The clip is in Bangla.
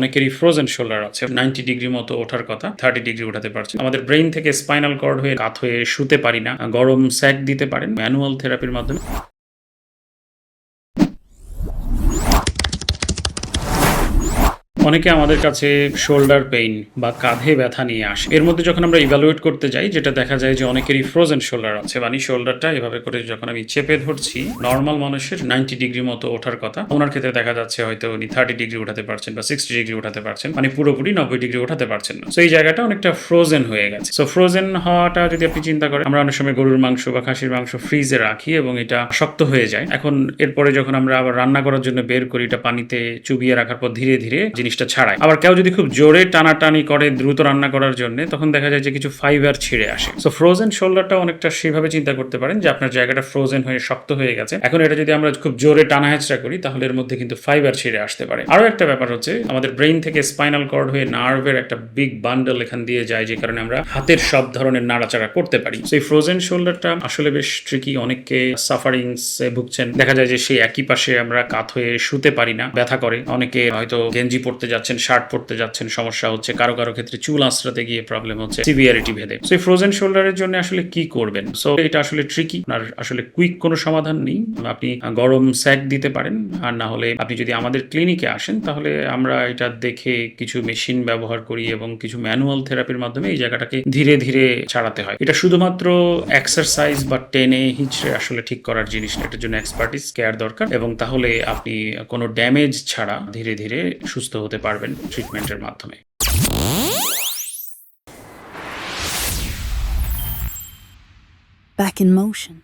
অনেকেরই ফ্রোজেন শোল্ডার আছে। 90 ডিগ্রি মতো ওঠার কথা, 30 ডিগ্রি উঠাতে পারছে। আমাদের ব্রেইন থেকে স্পাইনাল কর্ড হয়ে কাত হয়ে শুতে পারি না, গরম স্যাক দিতে পারেন ম্যানুয়াল থেরাপির মাধ্যমে। অনেকে আমাদের কাছে শোল্ডার পেইন বা কাঁধে ব্যথা নিয়ে আসে। এর মধ্যে যখন আমরা ইভ্যালুয়েট করতে যাই, যেটা দেখা যায় যে অনেকেরই ফ্রোজেন শোল্ডার আছে, মানে শোল্ডারটা এভাবে করে যখন আমি চেপে ধরছি, নর্মাল মানুষের 90 ডিগ্রি মতো ওঠার কথা, ওনার ক্ষেত্রে দেখা যাচ্ছে হয়তো উনি 30 ডিগ্রি উঠাতে পারছেন বা 60 ডিগ্রি উঠাতে পারছেন, মানে পুরোপুরি 90 ডিগ্রি উঠাতে পারছেন না। তো এই জায়গাটা অনেকটা ফ্রোজেন হয়ে গেছে। সো ফ্রোজেন হওয়াটা যদি আপনি চিন্তা করেন, আমরা অনেক সময় গরুর মাংস বা খাসির মাংস ফ্রিজে রাখি এবং এটা শক্ত হয়ে যায়। এখন এরপরে যখন আমরা আবার রান্না করার জন্য বের করি, এটা পানিতে চুবিয়ে রাখার পর ধীরে ধীরে জিনিসটা ছাড়ায়। আবার কেউ যদি খুব জোরে টানাটানি করে দ্রুত রান্না করার জন্য, তখন দেখা যায় যে কিছু ফাইবার ছিঁড়ে আসে। সো ফ্রোজেন শোল্ডারটা অনেকটা সেভাবে চিন্তা করতে পারেন যে আপনার জায়গাটা ফ্রোজেন হয়ে শক্ত হয়ে গেছে। এখন এটা যদি আমরা খুব জোরে টানা হেঁচড়া করি, তাহলে এর মধ্যে কিন্তু ফাইবার ছিঁড়ে আসতে পারে। আরো একটা ব্যাপার হচ্ছে, আমাদের ব্রেইন থেকে স্পাইনাল কর্ড হয়ে নার্ভের একটা বিগ বান্ডল এখান দিয়ে যায়, যে কারণে আমরা হাতের সব ধরনের নাড়াচাড়া করতে পারি। সেই ফ্রোজেন শোল্ডারটা আসলে বেশ ট্রিকি। অনেককে সাফারিংস ভুগছেন, দেখা যায় যে সেই একই পাশে আমরা কাত হয়ে শুতে পারি না, ব্যথা করে। অনেকে হয়তো গেঞ্জি পরতে যাচ্ছেন, শার্ট পরতে যাচ্ছেন, সমস্যা হচ্ছে। কারো কারো ক্ষেত্রে চুল আঁচড়াতে গিয়ে প্রবলেম হচ্ছে সিভিয়ারিটি ভেদে। সো এই ফ্রোজেন শোল্ডারের জন্য আসলে কি করবেন? সো এটা আসলে ট্রিকি, আর আসলে কুইক কোনো সমাধান নেই। আপনি গরম স্যাক দিতে পারেন, আর না হলে আপনি যদি আমাদের ক্লিনিকে আসেন, তাহলে আমরা এটা দেখে কিছু মেশিন ব্যবহার করি এবং কিছু ম্যানুয়াল থেরাপির মাধ্যমে এই জায়গাটাকে ধীরে ধীরে ছাড়াতে হয়। এটা শুধুমাত্র এক্সারসাইজ বা টেনে হিচড়ে আসলে ঠিক করার জিনিস না, এটার জন্য এক্সপার্টিস কেয়ার দরকার, এবং তাহলে আপনি কোনো ড্যামেজ ছাড়া ধীরে ধীরে সুস্থ হতে পারবেন ট্রিটমেন্টের মাধ্যমে। Back in motion.